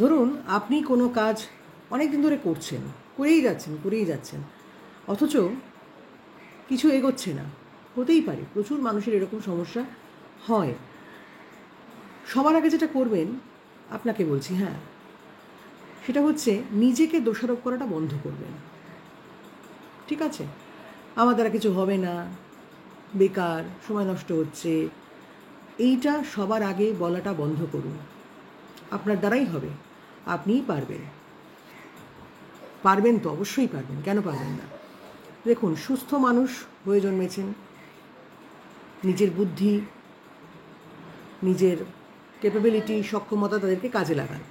ধরুন আপনি কোনো কাজ অনেক দিন ধরে করছেন, করেই যাচ্ছেন, অথচ কিছু এগোচ্ছে না। হতেই পারে, প্রচুর মানুষের এরকম সমস্যা হয়। সবার আগে যেটা করবেন, আপনাকে বলছি, হ্যাঁ, সেটা হচ্ছে নিজেকে দোষারোপ করাটা বন্ধ করবেন। ঠিক আছে? আমার দ্বারা কিছু হবে না, বেকার, সময় নষ্ট হচ্ছে, এইটা সবার আগে বলাটা বন্ধ করুন। আপনার দ্বারাই হবে, আপনিই পারবেন। পারবেন তো, অবশ্যই পারবেন, কেন পারবেন না? দেখুন, সুস্থ মানুষ হয়ে জন্মেছেন, নিজের বুদ্ধি, নিজের ক্যাপাবিলিটি, সক্ষমতা তাদেরকে কাজে লাগান।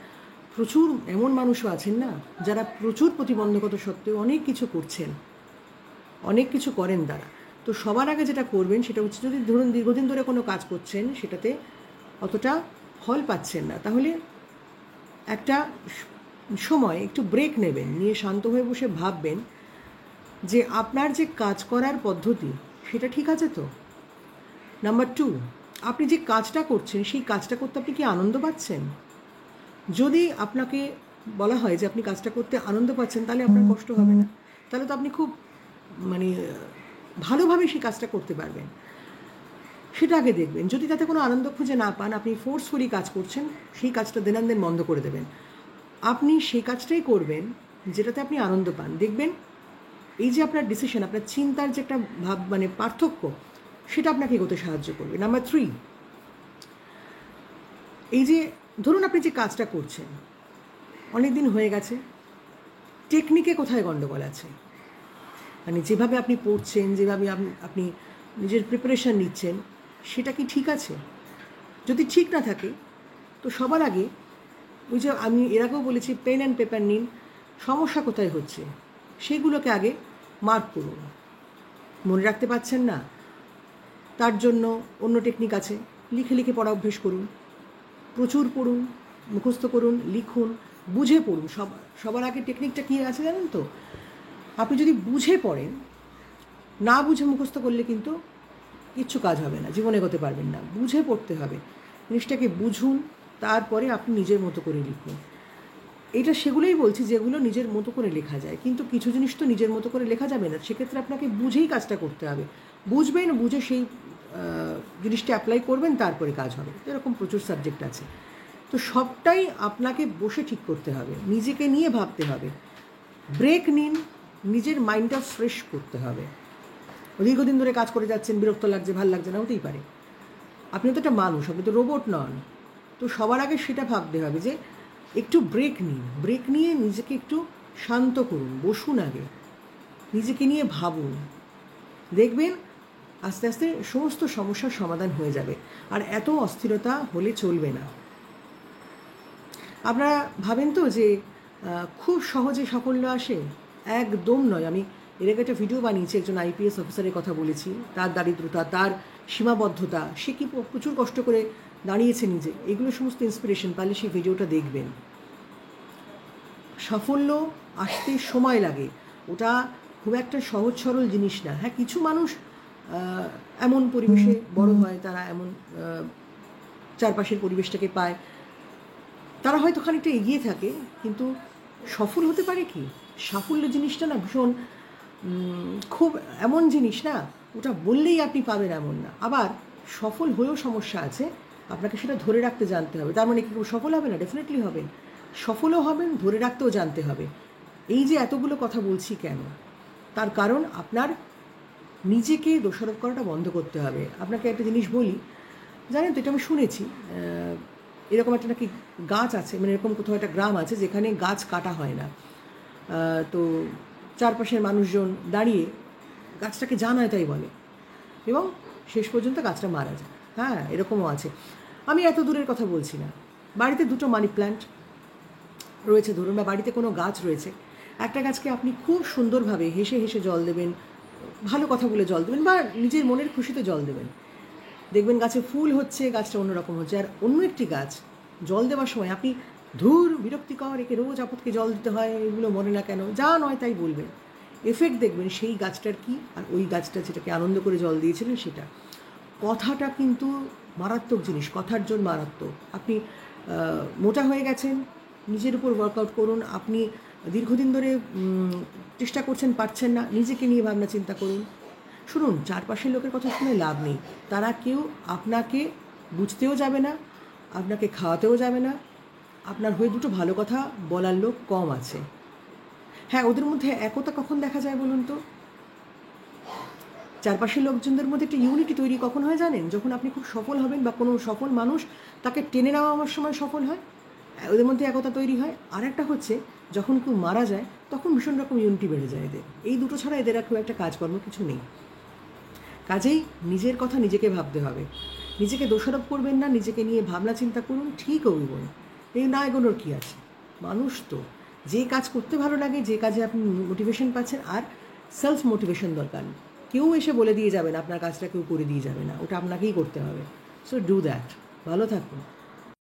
প্রচুর এমন মানুষও আছেন না, যারা প্রচুর প্রতিবন্ধকতা সত্ত্বেও অনেক কিছু করছেন, অনেক কিছু করেন তারা। তো সবার আগে যেটা করবেন সেটা হচ্ছে, যদি ধরুন দীর্ঘদিন ধরে কোনো কাজ করছেন, সেটাতে অতটা ফল পাচ্ছেন না, তাহলে একটা সময় একটু ব্রেক নেবেন, নিয়ে শান্ত হয়ে বসে ভাববেন যে আপনার যে কাজ করার পদ্ধতি সেটা ঠিক আছে তো। নাম্বার 2, আপনি যে কাজটা করছেন সেই কাজটা করতে আপনি কি আনন্দ পাচ্ছেন? যদি আপনাকে বলা হয় যে আপনি কাজটা করতে আনন্দ পাচ্ছেন, তাহলে আপনার কষ্ট হবে না, তাহলে তো আপনি খুব মানে ভালোভাবে সেই কাজটা করতে পারবেন। সেটা আগে দেখবেন। যদি তাতে কোনো আনন্দ খুঁজে না পান, আপনি ফোর্সফুলি কাজ করছেন, সেই কাজটা দেন বন্ধ করে দেবেন। আপনি সেই কাজটাই করবেন যেটাতে আপনি আনন্দ পান। দেখবেন এই যে আপনার ডিসিশন, আপনার চিন্তার যে একটা পার্থক্য, সেটা আপনাকে এগোতে সাহায্য করবে। নাম্বার 3, এই যে ধরুন আপনি যে কাজটা করছেন অনেক দিন হয়ে গেছে, টেকনিকে কোথায় গণ্ডগোল আছে? যেভাবে আপনি পড়ছেন, যেভাবে আপনি নিজের প্রিপারেশান নিচ্ছেন, সেটা কি ঠিক আছে? যদি ঠিক না থাকে, তো সবার আগে ওই যে আমি এর আগেও বলেছি, পেন অ্যান্ড পেপার নিন, সমস্যা কোথায় হচ্ছে সেগুলোকে আগে মার্ক করুন। মনে রাখতে পারছেন না, তার জন্য অন্য টেকনিক আছে, লিখে পড়া অভ্যেস করুন, প্রচুর পড়ুন, মুখস্থ করুন, লিখুন, বুঝে পড়ুন। সবার আগে টেকনিকটা কী আছে জানেন তো? আপনি যদি বুঝে পড়েন, না বুঝে মুখস্থ করলে কিন্তু কিচ্ছু কাজ হবে না, জীবনে এগোতে পারবেন না। বুঝে পড়তে হবে, জিনিসটাকে বুঝুন, তারপরে আপনি নিজের মতো করে লিখুন। এটা সেগুলোই বলছি যেগুলো নিজের মতো করে লেখা যায়, কিন্তু কিছু জিনিস তো নিজের মতো করে লেখা যাবে না, সেক্ষেত্রে আপনাকে বুঝেই কাজটা করতে হবে। বুঝবেন, বুঝে সেই জিনিসটা অ্যাপ্লাই করবেন, তারপরে কাজ হবে। এরকম প্রচুর সাবজেক্ট আছে, তো সবটাই আপনাকে বসে ঠিক করতে হবে, নিজেকে নিয়ে ভাবতে হবে। ব্রেক নিন, নিজের মাইন্ডটা ফ্রেশ করতে হবে। দীর্ঘদিন ধরে কাজ করে যাচ্ছেন, বিরক্ত লাগছে, ভাল লাগছে না, হতেই পারে। আপনি তো একটা মানুষ, আপনি তো রোবট নন। তো সবার আগে সেটা ভাবতে হবে যে একটু ব্রেক নিন, ব্রেক নিয়ে নিজেকে একটু শান্ত করুন, বসুন, আগে নিজেকে নিয়ে ভাবুন। দেখবেন আস্তে আস্তে সমস্ত সমস্যার সমাধান হয়ে যাবে, আর এত অস্থিরতা হলে চলবে না। আপনারা ভাবেন তো যে খুব সহজে সাফল্য আসে? একদম নয়। আমি এর আগে একটা ভিডিও বানিয়েছি, একজন আইপিএস অফিসারের কথা বলেছি, তার দারিদ্রতা, তার সীমাবদ্ধতা, সে কি প্রচুর কষ্ট করে দাঁড়িয়েছে নিজে, এগুলো সমস্ত ইন্সপিরেশন, তাহলে সেই ভিডিওটা দেখবেন। সাফল্য আসতে সময় লাগে, ওটা খুব একটা সহজ সরল জিনিস না। হ্যাঁ, কিছু মানুষ এমন পরিবেশে বড় হয়, তারা এমন চারপাশের পরিবেশটাকে পায়, তারা হয়তো খানিকটা এগিয়ে থাকে, কিন্তু সফল হতে পারে কি? সাফল্য জিনিসটা না ভীষণ খুব এমন জিনিস না, ওটা বললেই আপনি পাবেন এমন না। আবার সফল হয়েও সমস্যা আছে, আপনাকে সেটা ধরে রাখতে জানতে হবে। তার মানে কি সফল হবে না? ডেফিনেটলি হবেন, সফলও হবেন, ধরে রাখতেও জানতে হবে। এই যে এতগুলো কথা বলছি কেন, তার কারণ আপনার নিজেকে দোষারোপ করাটা বন্ধ করতে হবে। আপনাকে একটা জিনিস বলি, জানেন তো, এটা আমি শুনেছি, এরকম একটা নাকি গাছ আছে, এরকম কোথাও একটা গ্রাম আছে যেখানে গাছ কাটা হয় না। তো চারপাশের মানুষজন দাঁড়িয়ে গাছটাকে যা নয় তাই বলে, এবং শেষ পর্যন্ত গাছটা মারা যায়। হ্যাঁ, এরকমও আছে। আমি এত দূরের কথা বলছি না, বাড়িতে 2টো মানি প্ল্যান্ট রয়েছে ধরুন, বা বাড়িতে কোনো গাছ রয়েছে, একটা গাছকে আপনি খুব সুন্দরভাবে হেসে হেসে জল দেবেন, ভালো কথা বলে জল দেবেন, বা নিজের মনের খুশিতে জল দেবেন। দেখবেন গাছে ফুল হচ্ছে, গাছটা অন্যরকম হচ্ছে। আর অন্য একটি গাছ জল দেওয়ার সময় আপনি ধুর, বিরক্তিকর, একে রোজ আপদকে জল দিতে হয়, এগুলো মরে না কেন, যা নয় তাই বলবেন। এফেক্ট দেখবেন সেই গাছটার কি, আর ওই গাছটা যেটাকে আনন্দ করে জল দিয়েছিলেন সেটা। কথাটা কিন্তু মারাত্মক জিনিস, কথার জন্য মারাত্মক। আপনি মোটা হয়ে গেছেন, নিজের উপর ওয়ার্কআউট করুন। আপনি দীর্ঘদিন ধরে চেষ্টা করছেন, পারছেন না, নিজেকে নিয়ে ভাবনা চিন্তা করুন। শুনুন, চারপাশের লোকের কথা শুনে লাভ নেই। তারা কেউ আপনাকে বুঝতেও যাবে না, আপনাকে খাওয়াতেও যাবে না। আপনার হয়ে দুটো ভালো কথা বলার লোক কম আছে। হ্যাঁ, ওদের মধ্যে একতা কখন দেখা যায় বলুন তো? চারপাশের লোকজনদের মধ্যে একটা ইউনিটি তৈরি কখন হয় জানেন? যখন আপনি খুব সফল হবেন বা কোনো সফল মানুষ তাকে টেনে নেওয়ার সময় সফল হয়, ওদের মধ্যে একতা তৈরি হয়। আর একটা হচ্ছে যখন কেউ মারা যায় তখন ভীষণ রকম ইউনিটি বেড়ে যায় এদের। এই দুটো ছাড়া এদের আর খুব একটা কাজকর্ম কিছু নেই। কাজেই নিজের কথা নিজেকে ভাবতে হবে। নিজেকে দোষারোপ করবেন না, নিজেকে নিয়ে ভাবনা চিন্তা করুন, ঠিক এগোবেন। এই না এগোনোর কী আছে? মানুষ তো, যে কাজ করতে ভালো লাগে, যে কাজে আপনি মোটিভেশন পাচ্ছেন, আর সেলফ মোটিভেশন দরকার। কেউ এসে বলে দিয়ে যাবে না, আপনার কাজটা কেউ করে দিয়ে যাবে না, ওটা আপনাকেই করতে হবে। So do that. ভালো থাকুন।